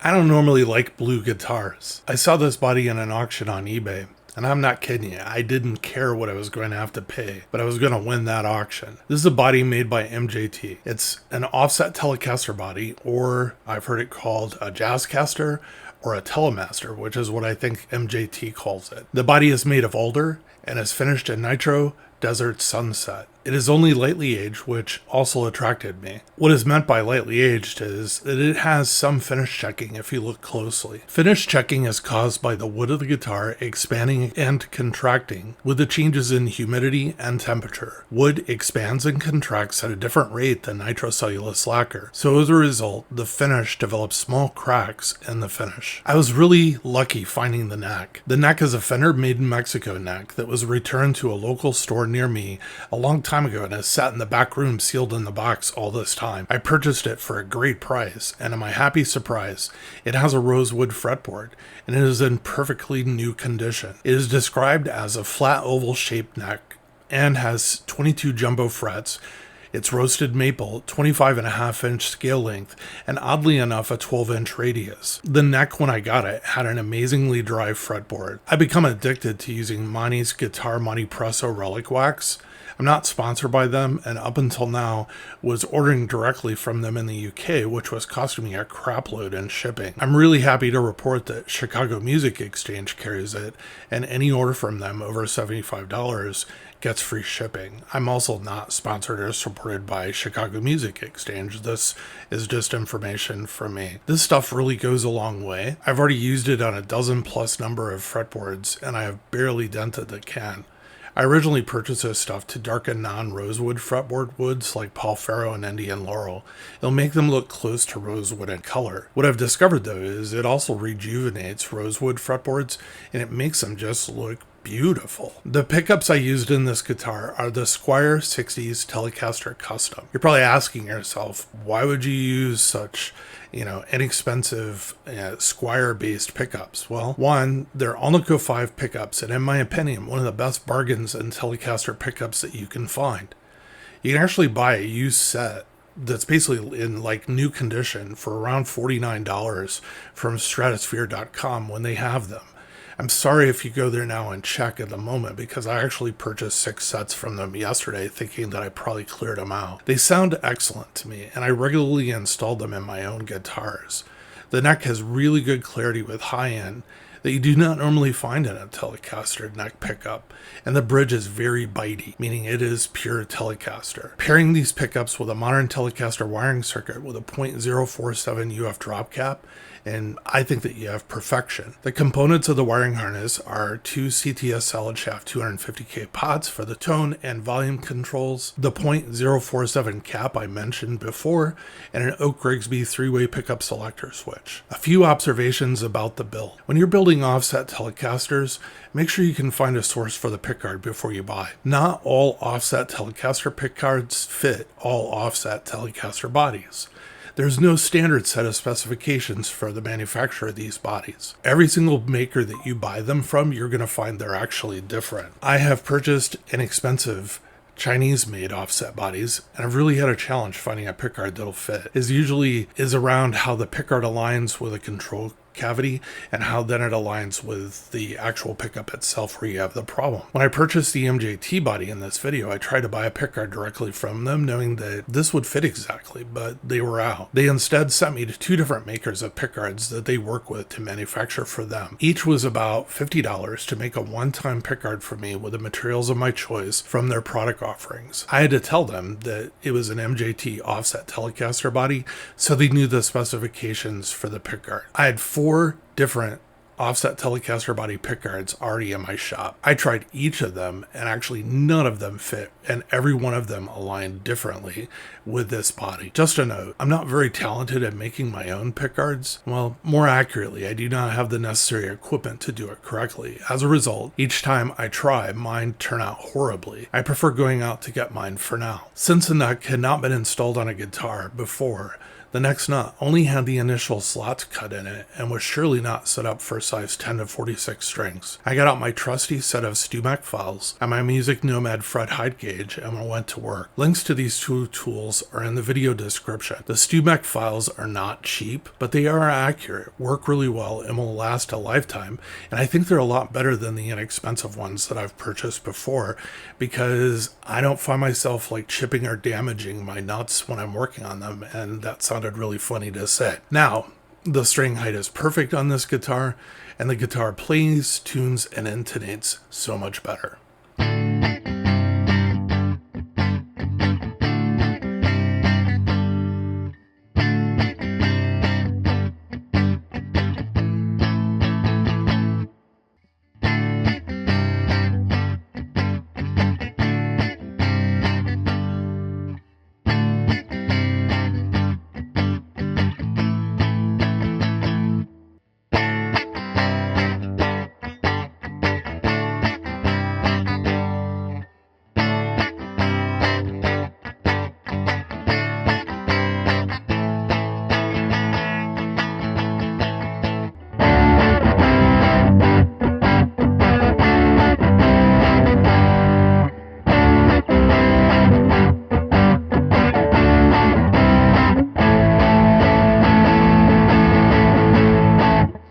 I don't normally like blue guitars. I saw this body in an auction on eBay, and I'm not kidding you, I didn't care what I was going to have to pay, but I was going to win that auction. This is a body made by MJT. It's an offset Telecaster body, or I've heard it called a Jazzcaster or a Telemaster, which is what I think MJT calls it. The body is made of Alder and is finished in Nitro Dessert Sunset. It is only lightly aged, which also attracted me. What is meant by lightly aged is that it has some finish checking if you look closely. Finish checking is caused by the wood of the guitar expanding and contracting with the changes in humidity and temperature. Wood expands and contracts at a different rate than Nitro Cellulous Lacquer, so as a result, the finish develops small cracks in the finish. I was really lucky finding the neck. The neck is a Fender made in Mexico neck that was returned to a local store near me a long time ago and has sat in the back room sealed in the box all this time. I purchased it for a great price, and to my happy surprise, it has a rosewood fretboard and it is in perfectly new condition. It is described as a flat oval shaped neck and has 22 jumbo frets. It's roasted maple, 25.5-inch scale length, and oddly enough, a 12-inch radius. The neck, when I got it, had an amazingly dry fretboard. I become addicted to using Monty's Guitar Monty Presso Relic Wax. I'm not sponsored by them, and up until now, was ordering directly from them in the UK, which was costing me a crapload in shipping. I'm really happy to report that Chicago Music Exchange carries it, and any order from them over $75 gets free shipping. I'm also not sponsored or supported by Chicago Music Exchange. This is just information from me. This stuff really goes a long way. I've already used it on a dozen plus number of fretboards, and I have barely dented the can. I originally purchased this stuff to darken non-rosewood fretboard woods like Paul Faro and Indian Laurel. It'll make them look close to rosewood in color. What I've discovered though is it also rejuvenates rosewood fretboards and it makes them just look beautiful. The pickups I used in this guitar are the Squier 60s Telecaster Custom. You're probably asking yourself, why would you use such, inexpensive Squier-based pickups? Well, one, they're Alnico 5 pickups, and in my opinion, one of the best bargains in Telecaster pickups that you can find. You can actually buy a used set that's basically in like new condition for around $49 from stratosphere.com when they have them. I'm sorry if you go there now and check at the moment because I actually purchased 6 sets from them yesterday thinking that I probably cleared them out. They sound excellent to me and I regularly install them in my own guitars. The neck has really good clarity with high end that you do not normally find in a Telecaster neck pickup, and the bridge is very bitey, meaning it is pure Telecaster. Pairing these pickups with a modern Telecaster wiring circuit with a .047 UF drop cap, and I think that you have perfection. The components of the wiring harness are 2 CTS solid shaft 250K pots for the tone and volume controls, the .047 cap I mentioned before, and an Oak Grigsby 3-way pickup selector switch. A few observations about the build. When you're building offset Telecasters, make sure you can find a source for the pickguard before you buy. Not all offset Telecaster pickguards fit all offset Telecaster bodies. There's no standard set of specifications for the manufacturer of these bodies. Every single maker that you buy them from, you're going to find they're actually different. I have purchased inexpensive Chinese-made offset bodies, and I've really had a challenge finding a pickguard that'll fit. It usually is around how the pickguard aligns with a control cavity and how then it aligns with the actual pickup itself where you have the problem. When I purchased the MJT body in this video, I tried to buy a pickguard directly from them knowing that this would fit exactly, but they were out. They instead sent me to 2 different makers of pickguards that they work with to manufacture for them. Each was about $50 to make a one-time pickguard for me with the materials of my choice from their product offerings. I had to tell them that it was an MJT offset Telecaster body, so they knew the specifications for the pickguard. I had 4 different offset Telecaster body pickguards already in my shop. I tried each of them and actually none of them fit and every one of them aligned differently with this body. Just a note, I'm not very talented at making my own pickguards. Well, more accurately, I do not have the necessary equipment to do it correctly. As a result, each time I try, mine turn out horribly. I prefer going out to get mine for now. Since the neck had not been installed on a guitar before, The next nut only had the initial slots cut in it and was surely not set up for size 10 to 46 strings. I got out my trusty set of StewMac files and my Music Nomad fret height gauge and went to work. Links to these two tools are in the video description. The StewMac files are not cheap, but they are accurate, work really well, and will last a lifetime, and I think they're a lot better than the inexpensive ones that I've purchased before because I don't find myself like chipping or damaging my nuts when I'm working on them, and that sounded really funny to say. Now, the string height is perfect on this guitar, and the guitar plays, tunes, and intonates so much better.